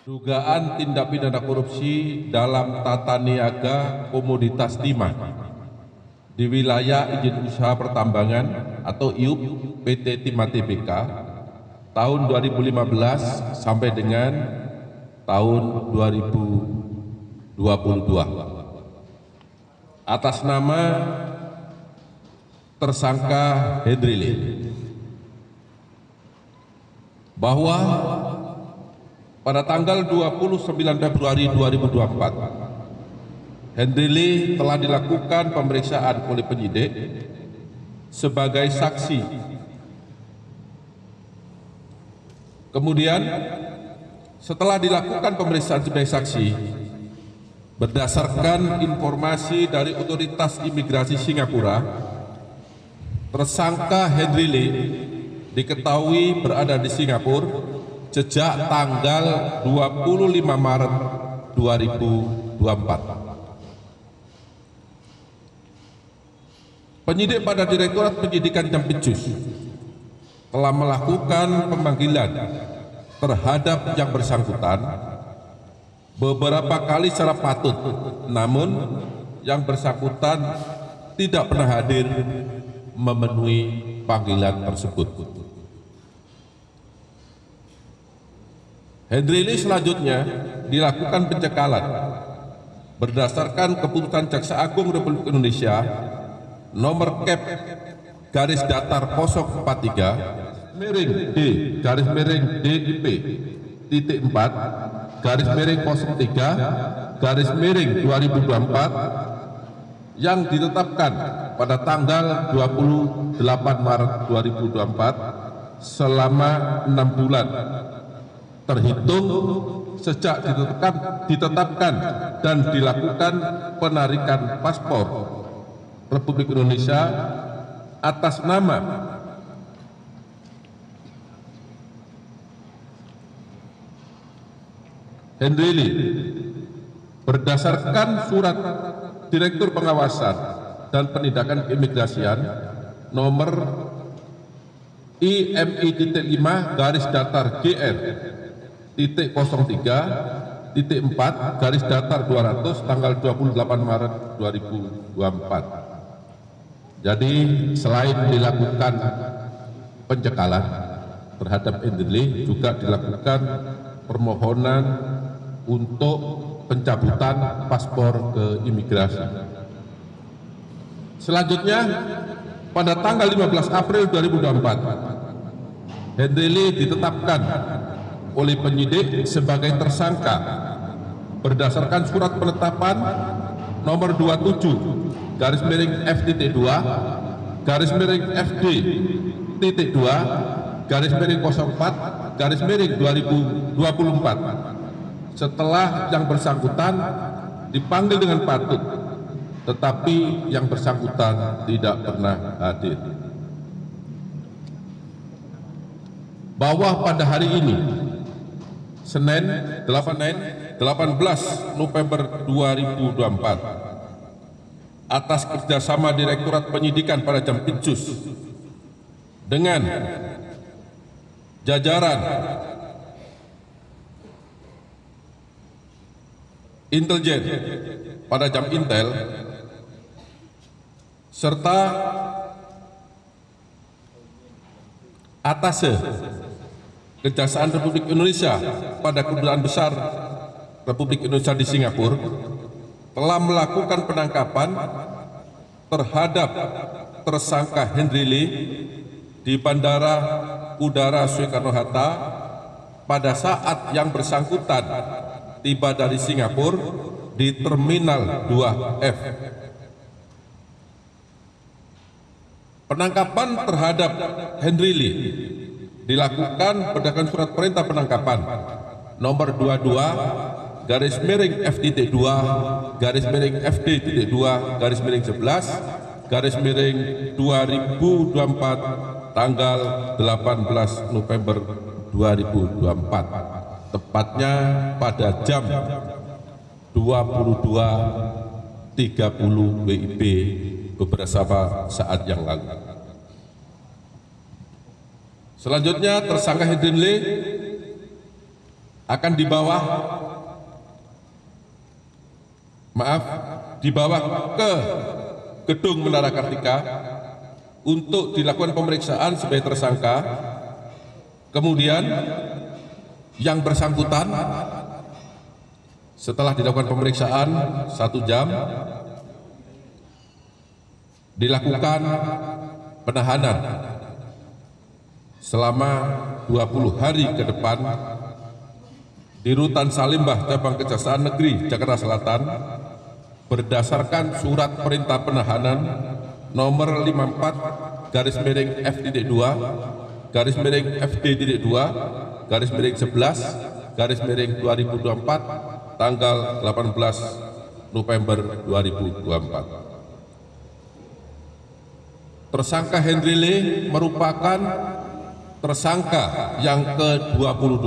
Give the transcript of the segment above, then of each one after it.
dugaan tindak pidana korupsi dalam tata niaga komoditas timah di wilayah izin usaha pertambangan atau IUP PT Timah Tbk tahun 2015 sampai dengan tahun 2022 atas nama tersangka Hendri Lee, bahwa pada tanggal 29 Februari 2024 Hendri Lee telah dilakukan pemeriksaan oleh penyidik sebagai saksi. Kemudian setelah dilakukan pemeriksaan sebagai saksi, berdasarkan informasi dari otoritas imigrasi Singapura, tersangka Hendri Lee diketahui berada di Singapura sejak tanggal 25 Maret 2024. Penyidik pada Direktorat Penyidikan Jampitsus telah melakukan pemanggilan terhadap yang bersangkutan beberapa kali secara patut, namun yang bersangkutan tidak pernah hadir memenuhi panggilan tersebut. Hendri Lee selanjutnya dilakukan pencekalan berdasarkan keputusan Jaksa Agung Republik Indonesia nomor Kep garis datar 043 miring D garis miring DIP titik 4 garis miring 03 garis miring 2024 yang ditetapkan pada tanggal 28 Maret 2024 selama 6 bulan terhitung sejak ditetapkan dan dilakukan penarikan paspor Republik Indonesia atas nama Hendri Lee berdasarkan surat Direktur Pengawasan dan Penindakan Keimigrasian nomor IMI.5 garis datar GR titik 03 titik 4 garis datar 200 tanggal 28 Maret 2024. Jadi selain dilakukan pencekalan terhadap Hendri Lee, juga dilakukan permohonan untuk pencabutan paspor ke imigrasi. Selanjutnya pada tanggal 15 April 2024 Hendri Lee ditetapkan oleh penyidik sebagai tersangka berdasarkan surat penetapan nomor 27 garis miring F.2 garis miring FD.2 garis miring 04 garis miring 2024 setelah yang bersangkutan dipanggil dengan patut, tetapi yang bersangkutan tidak pernah hadir. Bahwa pada hari ini Senin 18 November 2024 atas kerjasama Direktorat Penyidikan pada Jampitsus dengan jajaran intelijen pada Jam Intel serta Atase Kejaksaan Republik Indonesia pada Kedutaan Besar Republik Indonesia di Singapura telah melakukan penangkapan terhadap tersangka Hendri Lee di Bandara Udara Soekarno-Hatta pada saat yang bersangkutan tiba dari Singapura di Terminal 2F. Penangkapan terhadap Hendri Lee dilakukan berdasarkan surat perintah penangkapan nomor 22 garis miring FD.2 garis miring FD.2 garis miring 11 garis miring 2024 tanggal 18 November 2024 tepatnya pada jam 22.30 WIB beberapa saat yang lalu. Selanjutnya tersangka Hendri Lee akan dibawa ke gedung Menara Kartika untuk dilakukan pemeriksaan sebagai tersangka. Kemudian yang bersangkutan setelah dilakukan pemeriksaan 1 jam dilakukan penahanan selama 20 hari ke depan di Rutan Salimbah Cabang Kejaksaan Negeri Jakarta Selatan berdasarkan surat perintah penahanan nomor 54-FD2-FD-11-11/2024 tanggal 18 November 2024. Tersangka Henry Lee merupakan tersangka yang ke-22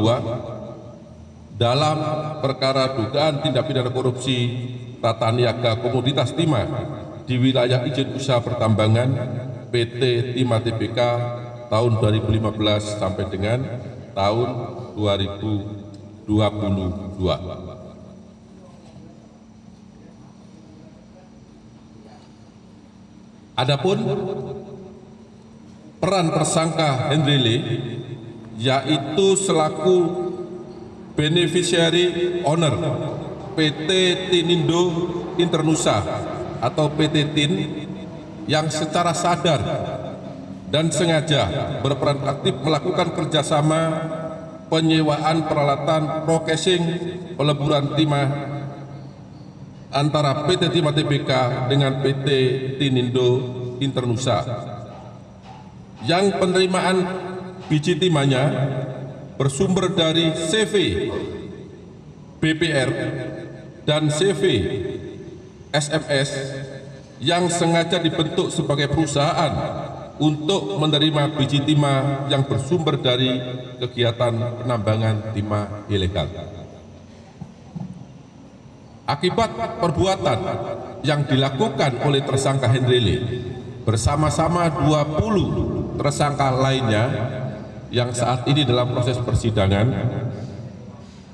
dalam perkara dugaan tindak pidana korupsi tata niaga komoditas timah di wilayah izin usaha pertambangan PT Timah Tbk tahun 2015 sampai dengan tahun 2022. Adapun peran tersangka Henry Lee yaitu selaku beneficiary owner PT Tinindo Internusa atau PT TIN yang secara sadar dan sengaja berperan aktif melakukan kerjasama penyewaan peralatan processing peleburan timah antara PT Timah Tbk dengan PT Tinindo Internusa yang penerimaan biji timahnya bersumber dari CV BPR dan CV SMS yang sengaja dibentuk sebagai perusahaan untuk menerima biji timah yang bersumber dari kegiatan penambangan timah ilegal. Akibat perbuatan yang dilakukan oleh tersangka Henry Lee bersama-sama 20 tersangka lainnya yang saat ini dalam proses persidangan,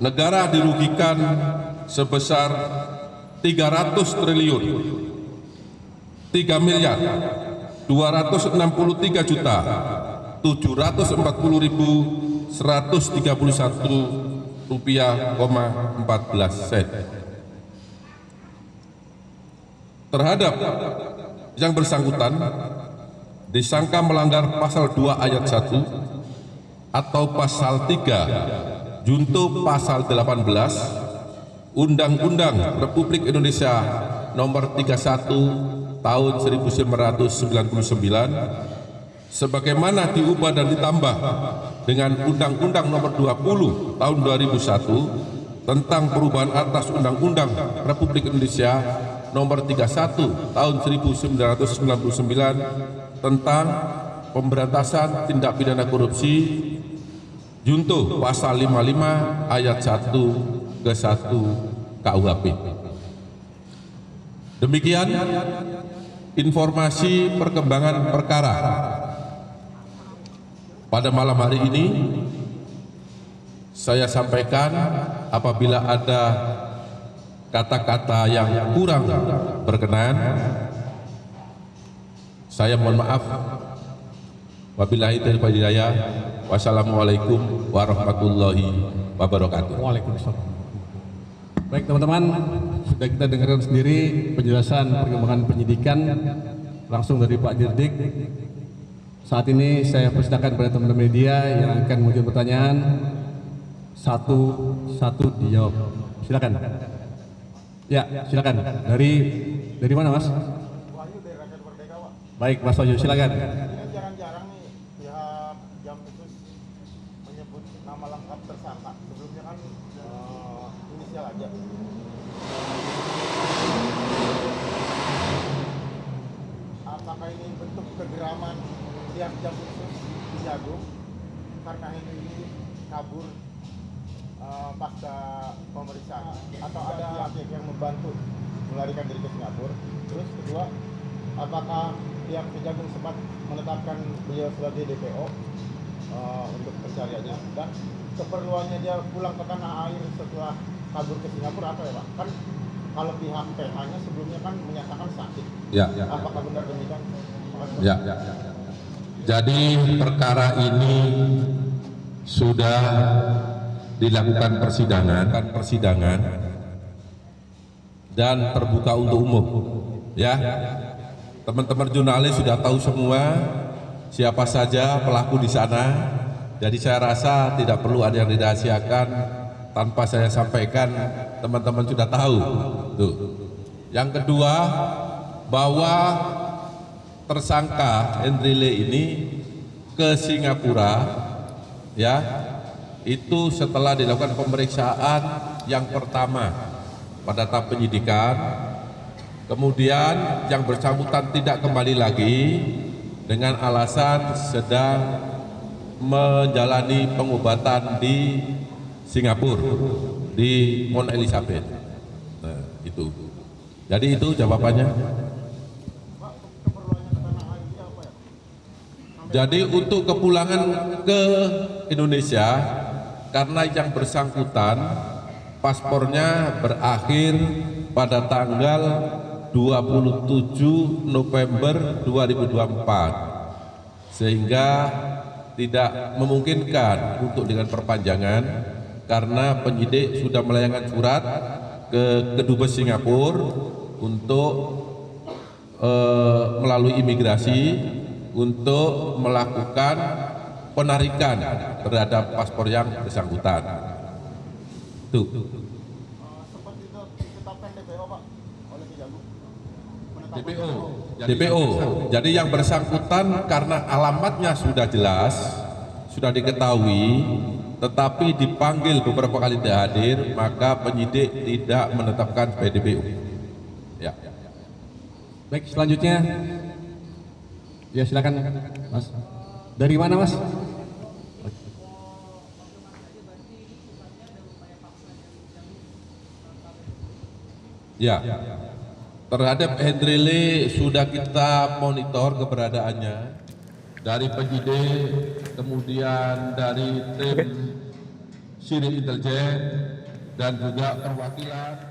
negara dirugikan sebesar 300 triliun 3 miliar 263 juta 740.131 rupiah, 14 sen. Terhadap yang bersangkutan disangka melanggar pasal 2 ayat 1 atau pasal 3 junto pasal 18 Undang-Undang Republik Indonesia nomor 31 tahun 1999 sebagaimana diubah dan ditambah dengan Undang-Undang nomor 20 tahun 2001 tentang perubahan atas Undang-Undang Republik Indonesia nomor 31 tahun 1999 tentang pemberantasan tindak pidana korupsi junto pasal 55 ayat 1 ke 1 KUHP. Demikian informasi perkembangan perkara pada malam hari ini. Saya sampaikan apabila ada kata-kata yang kurang berkenan, saya mohon maaf. Wabillahi taufiq wal hidayah. Wassalamualaikum warahmatullahi wabarakatuh. Waalaikumsalam. Baik teman-teman, sudah kita dengarkan sendiri penjelasan perkembangan penyidikan langsung dari Pak Dirdik. Saat ini saya persilakan pada teman-teman media yang akan mengajukan pertanyaan satu-satu dijawab. Silakan. Ya, silakan. Dari mana, Mas? Wahyu dari Rakyat Merdeka, Pak. Baik, Mas Wahyu, silakan. Ini jarang-jarang nih pihak Jampitsus menyebut nama lengkap tersangka. Sebelumnya kan inisial aja. Apakah ini bentuk kegeraman pihak Jampitsus di Jagung karena ini kabur pasca pemeriksaan, atau ada pihak yang membantu melarikan diri ke Singapura? Terus kedua, apakah pihak Kejagung sempat menetapkan beliau sebagai DPO untuk pencariannya, dan keperluannya dia pulang ke tanah air setelah kabur ke Singapura apa ya Pak? Kan kalau pihak PH-nya sebelumnya kan menyatakan sakit. Ya. Apakah benar demikian? Ya. Jadi perkara ini sudah dilakukan persidangan dan terbuka untuk umum. Ya, teman-teman jurnalis sudah tahu semua siapa saja pelaku di sana. Jadi saya rasa tidak perlu ada yang dirahasiakan tanpa saya sampaikan, teman-teman sudah tahu. Tuh. Yang kedua, bahwa tersangka Henry Lee ini ke Singapura, ya, itu setelah dilakukan pemeriksaan yang pertama pada tahap penyidikan, kemudian yang bersangkutan tidak kembali lagi dengan alasan sedang menjalani pengobatan di Singapura, di Mount Elizabeth. Nah, itu. Jadi itu jawabannya. Jadi untuk kepulangan ke Indonesia, karena yang bersangkutan paspornya berakhir pada tanggal 27 November 2024, sehingga tidak memungkinkan untuk dengan perpanjangan karena penyidik sudah melayangkan surat ke Kedubes Singapura untuk melalui imigrasi untuk melakukan penarikan terhadap paspor yang bersangkutan. Tuh. Seperti itu ditetapkan DPO Pak oleh Kejagung. DPO. Jadi yang bersangkutan karena alamatnya sudah jelas, sudah diketahui, tetapi dipanggil beberapa kali tidak hadir, maka penyidik tidak menetapkan sebagai DPO. Ya. Baik, selanjutnya. Ya silakan Mas. Dari mana Mas? Ya. Terhadap Henry Lee sudah kita monitor keberadaannya dari penyidik, kemudian dari tim Sirik Intelijen dan juga perwakilan